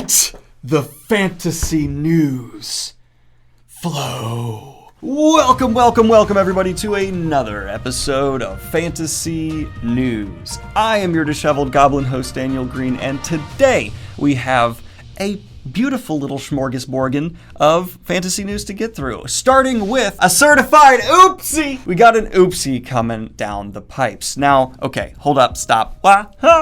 Let the fantasy news flow. Welcome everybody to another episode of Fantasy News. I am your disheveled goblin host Daniel Greene, and today we have a beautiful little smorgasbord of fantasy news to get through, starting with a certified oopsie. We got an oopsie coming down the pipes. Now, okay, hold up, stop.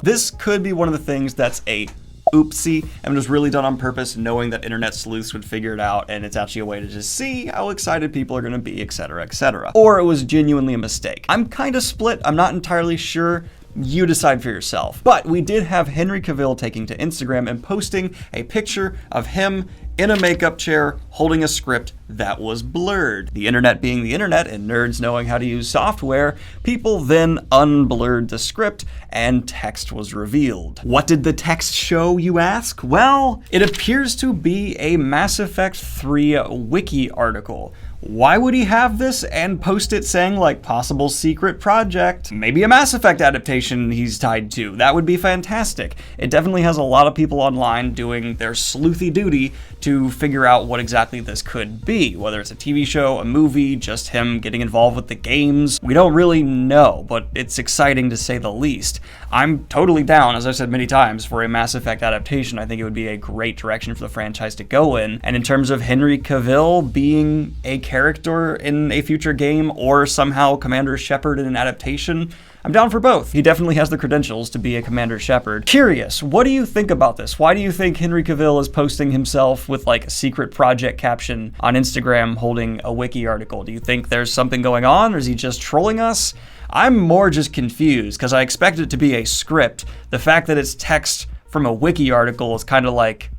This could be one of the things that's a oopsie, and it was really done on purpose, knowing that internet sleuths would figure it out, and it's actually a way to just see how excited people are going to be, etc., etc. Or it was genuinely a mistake. I'm kind of split. I'm not entirely sure. You decide for yourself. But we did have Henry Cavil taking to Instagram and posting a picture of him in a makeup chair holding a script that was blurred. The internet being the internet and nerds knowing how to use software, people then unblurred the script and text was revealed. What did the text show, you ask? Well, it appears to be a Mass Effect 3 wiki article. Why would he have this and post it saying like possible secret project? Maybe a Mass Effect adaptation he's tied to. That would be fantastic. It definitely has a lot of people online doing their sleuthy duty to figure out what exactly this could be. Whether it's a TV show, a movie, just him getting involved with the games. We don't really know, but it's exciting to say the least. I'm totally down, as I've said many times, for a Mass Effect adaptation. I think it would be a great direction for the franchise to go in. And in terms of Henry Cavil being a character in a future game or somehow Commander Shepard in an adaptation, I'm down for both. He definitely has the credentials to be a Commander Shepard. Curious, what do you think about this? Why do you think Henry Cavil is posting himself with like a secret project caption on Instagram holding a wiki article? Do you think there's something going on, or is he just trolling us? I'm more just confused because I expected it to be a script. The fact that it's text from a wiki article is kind of like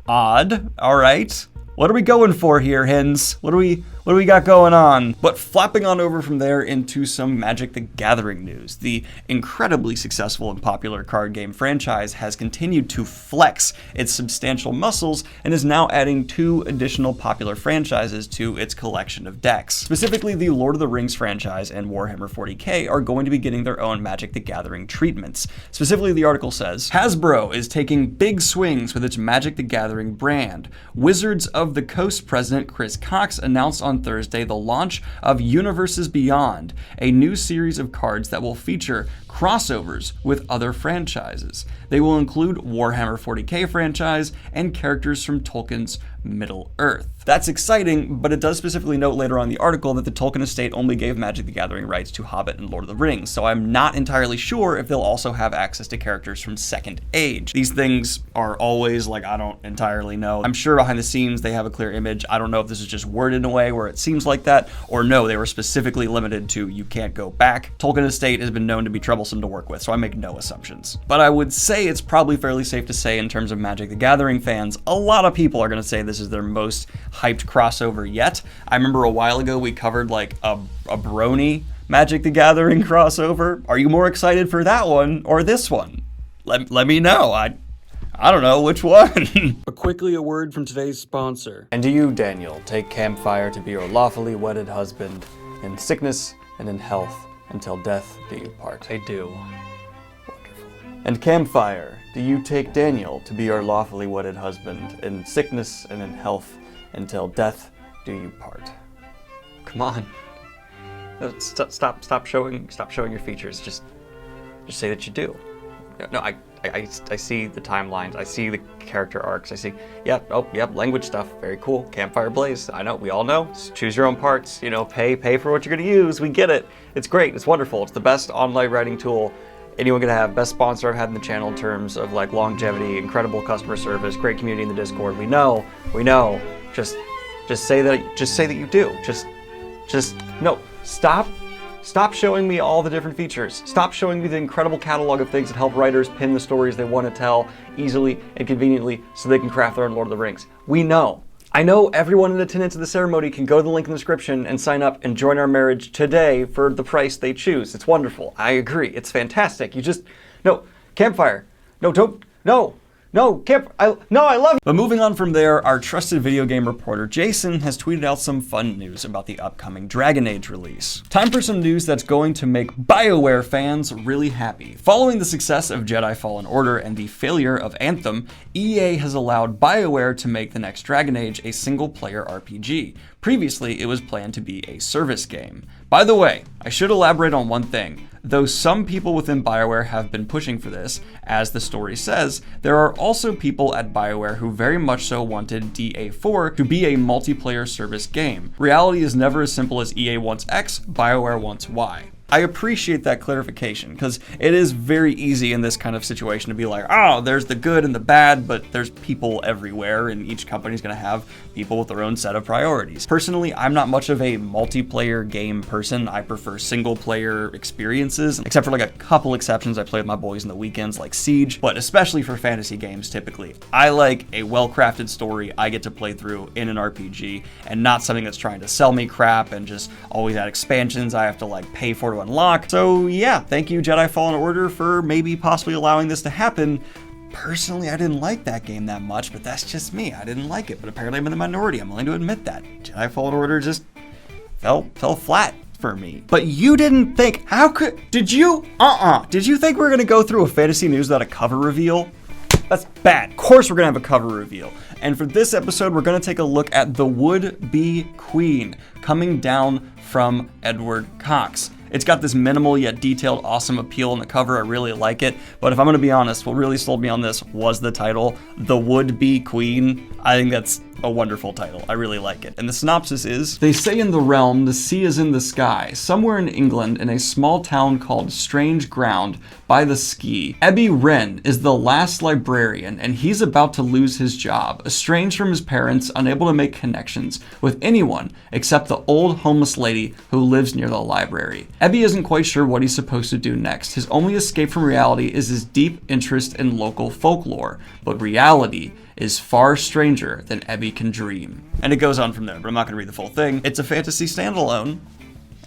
odd. All right. What are we going for here, hens? What do we got going on? But flapping on over from there into some Magic the Gathering news. The incredibly successful and popular card game franchise has continued to flex its substantial muscles and is now adding 2 additional popular franchises to its collection of decks. Specifically, the Lord of the Rings franchise and Warhammer 40k are going to be getting their own Magic the Gathering treatments. Specifically, the article says, Hasbro is taking big swings with its Magic the Gathering brand. Wizards of the Coast president Chris Cox announced on Thursday the launch of Universes Beyond, a new series of cards that will feature crossovers with other franchises. They will include Warhammer 40k franchise and characters from Tolkien's Middle-earth. That's exciting, but it does specifically note later on in the article that the Tolkien estate only gave Magic the Gathering rights to Hobbit and Lord of the Rings, so I'm not entirely sure if they'll also have access to characters from Second Age. These things are always like, I don't entirely know. I'm sure behind the scenes they have a clear image. I don't know if this is just worded in a way where it seems like that, or no, they were specifically limited to you can't go back. Tolkien estate has been known to be troublesome to work with, so I make no assumptions. But I would say it's probably fairly safe to say in terms of Magic the Gathering fans, a lot of people are going to say this is their most hyped crossover yet. I remember a while ago we covered like a brony Magic the Gathering crossover. Are you more excited for that one or this one? Let me know. I don't know which one. But quickly a word from today's sponsor. And do you, Daniel, take Campfire to be your lawfully wedded husband in sickness and in health until death do you part? I do. Wonderful. And Campfire, do you take Daniel to be your lawfully wedded husband in sickness and in health until death do you part? Come on. Stop showing your features. Just say that you do. No, I see the timelines. I see the character arcs. I see, yep, language stuff. Very cool. Campfire Blaze. I know, we all know. Just choose your own parts. You know, pay for what you're gonna use. We get it. It's great. It's wonderful. It's the best online writing tool anyone could have. Best sponsor I've had in the channel in terms of like longevity, incredible customer service, great community in the Discord. We know. Just say that you do. No. Stop showing me all the different features. Stop showing me the incredible catalog of things that help writers pin the stories they want to tell easily and conveniently so they can craft their own Lord of the Rings. We know. I know everyone in attendance at the ceremony can go to the link in the description and sign up and join our marriage today for the price they choose. It's wonderful. I agree. It's fantastic. No, Campfire. No, don't. No. No, Kip, I love you. But moving on from there, our trusted video game reporter Jason has tweeted out some fun news about the upcoming Dragon Age release. Time for some news that's going to make BioWare fans really happy. Following the success of Jedi Fallen Order and the failure of Anthem, EA has allowed BioWare to make the next Dragon Age a single-player RPG. Previously, it was planned to be a service game. By the way, I should elaborate on one thing. Though some people within BioWare have been pushing for this, as the story says, there are also people at BioWare who very much so wanted DA4 to be a multiplayer service game. Reality is never as simple as EA wants X, BioWare wants Y. I appreciate that clarification, because it is very easy in this kind of situation to be like, oh, there's the good and the bad, but there's people everywhere, and each company's going to have people with their own set of priorities. Personally, I'm not much of a multiplayer game person. I prefer single-player experiences, except for like a couple exceptions. I play with my boys in the weekends, like Siege, but especially for fantasy games, typically. I like a well-crafted story I get to play through in an RPG, and not something that's trying to sell me crap and just always add expansions I have to like pay for to unlock. So yeah, thank you Jedi Fallen Order for maybe possibly allowing this to happen. Personally, I didn't like that game that much, but that's just me. I didn't like it, but apparently I'm in the minority. I'm willing to admit that. Jedi Fallen Order just fell flat for me. But you didn't think, did you think we were gonna go through a fantasy news without a cover reveal? That's bad. Of course we're gonna have a cover reveal. And for this episode, we're gonna take a look at the Would-Be Queen coming down from Edward Cox. It's got this minimal yet detailed awesome appeal on the cover. I really like it. But if I'm gonna be honest, what really sold me on this was the title, The Would-Be Queen. I think that's a wonderful title. I really like it. And the synopsis is, they say in the realm, the sea is in the sky. Somewhere in England, in a small town called Strange Ground by the Ski, Ebby Wren is the last librarian, and he's about to lose his job, estranged from his parents, unable to make connections with anyone except the old homeless lady who lives near the library. Ebby isn't quite sure what he's supposed to do next. His only escape from reality is his deep interest in local folklore, but reality is far stranger than Ebby can dream. And it goes on from there, but I'm not gonna read the full thing. It's a fantasy standalone.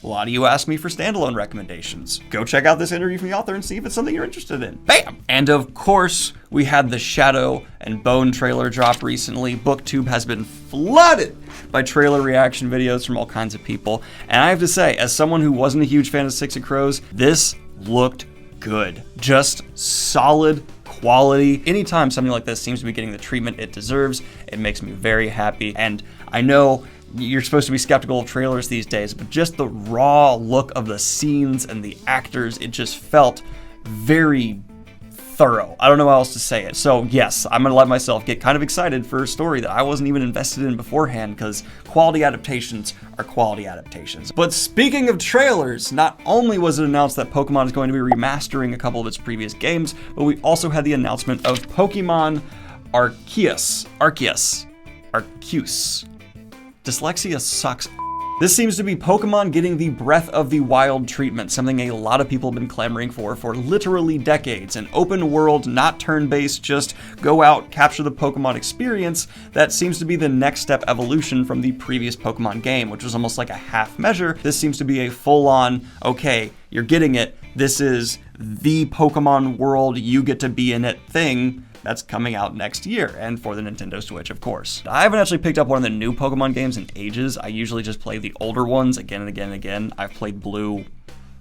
A lot of you asked me for standalone recommendations. Go check out this interview from the author and see if it's something you're interested in. Bam! And of course, we had the Shadow and Bone trailer drop recently. BookTube has been flooded by trailer reaction videos from all kinds of people. And I have to say, as someone who wasn't a huge fan of Six of Crows, this looked good. Just solid quality. Anytime something like this seems to be getting the treatment it deserves, it makes me very happy. And I know you're supposed to be skeptical of trailers these days, but just the raw look of the scenes and the actors, it just felt very thorough. I don't know how else to say it. So yes, I'm gonna let myself get kind of excited for a story that I wasn't even invested in beforehand, because quality adaptations are quality adaptations. But speaking of trailers, not only was it announced that Pokemon is going to be remastering a couple of its previous games, but we also had the announcement of Pokemon Arceus. Dyslexia sucks. This seems to be Pokemon getting the Breath of the Wild treatment, something a lot of people have been clamoring for literally decades. An open world, not turn-based, just go out, capture the Pokemon experience that seems to be the next step evolution from the previous Pokemon game, which was almost like a half measure. This seems to be a full-on, okay, you're getting it, this is the Pokemon world, you get to be in it thing. That's coming out next year, and for the Nintendo Switch, of course. I haven't actually picked up one of the new Pokemon games in ages. I usually just play the older ones again and again and again. I've played Blue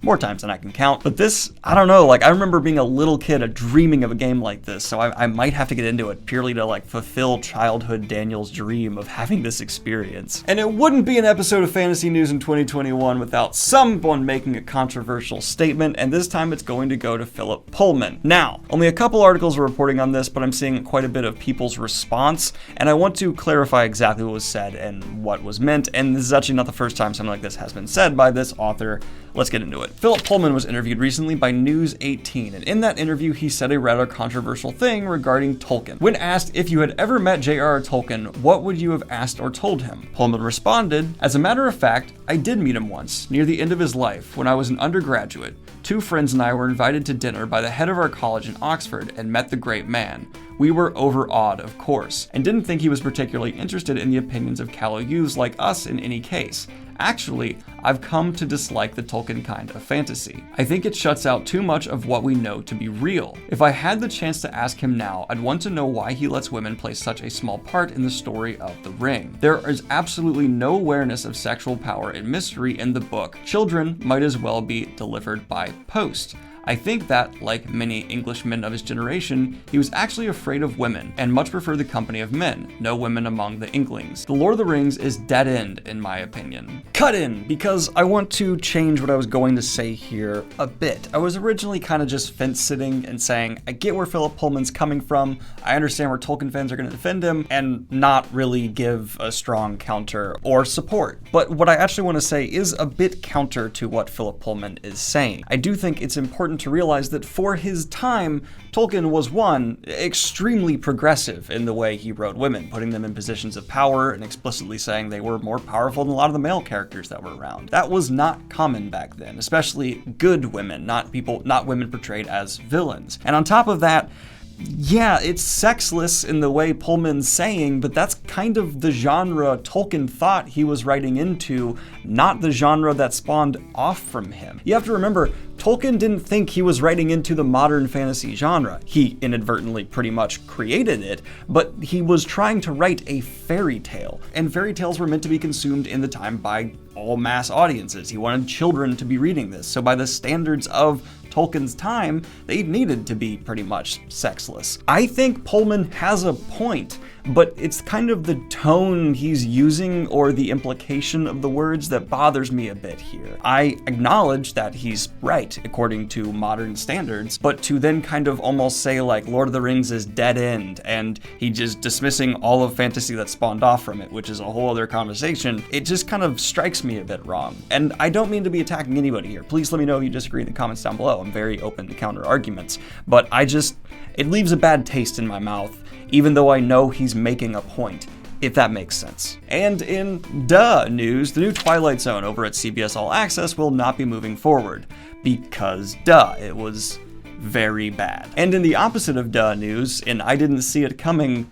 more times than I can count. But this, I don't know, like I remember being a little kid dreaming of a game like this, so I might have to get into it purely to like fulfill childhood Daniel's dream of having this experience. And it wouldn't be an episode of Fantasy News in 2021 without someone making a controversial statement, and this time it's going to go to Philip Pullman. Now, only a couple articles are reporting on this, but I'm seeing quite a bit of people's response, and I want to clarify exactly what was said and what was meant, and this is actually not the first time something like this has been said by this author. Let's get into it. Philip Pullman was interviewed recently by News 18, and in that interview he said a rather controversial thing regarding Tolkien. When asked if you had ever met J.R.R. Tolkien, what would you have asked or told him? Pullman responded, "As a matter of fact, I did meet him once, near the end of his life, when I was an undergraduate. Two friends and I were invited to dinner by the head of our college in Oxford and met the great man. We were overawed, of course, and didn't think he was particularly interested in the opinions of callow youths like us in any case. Actually, I've come to dislike the Tolkien kind of fantasy. I think it shuts out too much of what we know to be real. If I had the chance to ask him now, I'd want to know why he lets women play such a small part in the story of the ring. There is absolutely no awareness of sexual power and mystery in the book. Children might as well be delivered by post. I think that, like many Englishmen of his generation, he was actually afraid of women and much preferred the company of men, no women among the Inklings. The Lord of the Rings is dead end, in my opinion. Cut in, because I want to change what I was going to say here a bit. I was originally kind of just fence-sitting and saying, I get where Philip Pullman's coming from, I understand where Tolkien fans are going to defend him, and not really give a strong counter or support. But what I actually want to say is a bit counter to what Philip Pullman is saying. I do think it's important to realize that for his time, Tolkien was, one, extremely progressive in the way he wrote women, putting them in positions of power and explicitly saying they were more powerful than a lot of the male characters that were around. That was not common back then, especially good women, not women portrayed as villains. And on top of that, yeah, it's sexless in the way Pullman's saying, but that's kind of the genre Tolkien thought he was writing into, not the genre that spawned off from him. You have to remember, Tolkien didn't think he was writing into the modern fantasy genre. He inadvertently pretty much created it, but he was trying to write a fairy tale, and fairy tales were meant to be consumed in the time by all mass audiences. He wanted children to be reading this, so by the standards of Tolkien's time, they needed to be pretty much sexless. I think Pullman has a point, but it's kind of the tone he's using or the implication of the words that bothers me a bit here. I acknowledge that he's right according to modern standards, but to then kind of almost say like Lord of the Rings is dead end and he just dismissing all of fantasy that spawned off from it, which is a whole other conversation, it just kind of strikes me a bit wrong. And I don't mean to be attacking anybody here. Please let me know if you disagree in the comments down below. I'm very open to counter arguments, but it leaves a bad taste in my mouth, even though I know he's making a point, if that makes sense. And in news, the new Twilight Zone over at CBS All Access will not be moving forward, because it was very bad. And in the opposite of news, in I didn't see it coming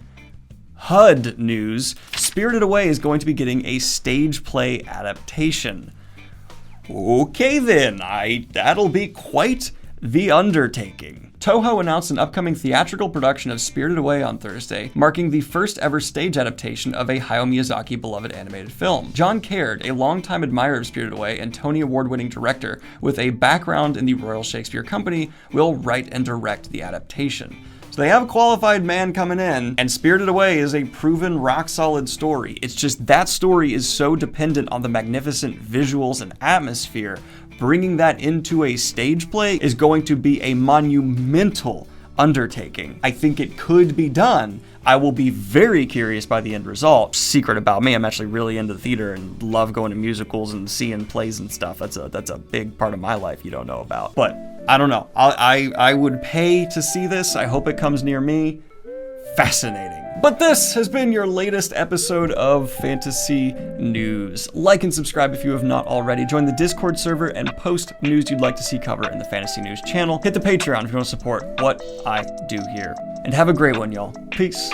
HUD news, Spirited Away is going to be getting a stage play adaptation. Okay then, that'll be quite the undertaking. Toho announced an upcoming theatrical production of Spirited Away on Thursday, marking the first ever stage adaptation of a Hayao Miyazaki beloved animated film. John Caird, a longtime admirer of Spirited Away and Tony Award-winning director with a background in the Royal Shakespeare Company, will write and direct the adaptation. So they have a qualified man coming in, and Spirited Away is a proven rock-solid story. It's just that story is so dependent on the magnificent visuals and atmosphere. Bringing that into a stage play is going to be a monumental undertaking. I think it could be done. I will be very curious by the end result. Secret about me, I'm actually really into theater and love going to musicals and seeing plays and stuff. That's a big part of my life you don't know about. But I don't know. I would pay to see this. I hope it comes near me. Fascinating. But this has been your latest episode of Fantasy News. Like and subscribe if you have not already. Join the Discord server and post news you'd like to see covered in the Fantasy News channel. Hit the Patreon if you want to support what I do here. And have a great one, y'all. Peace.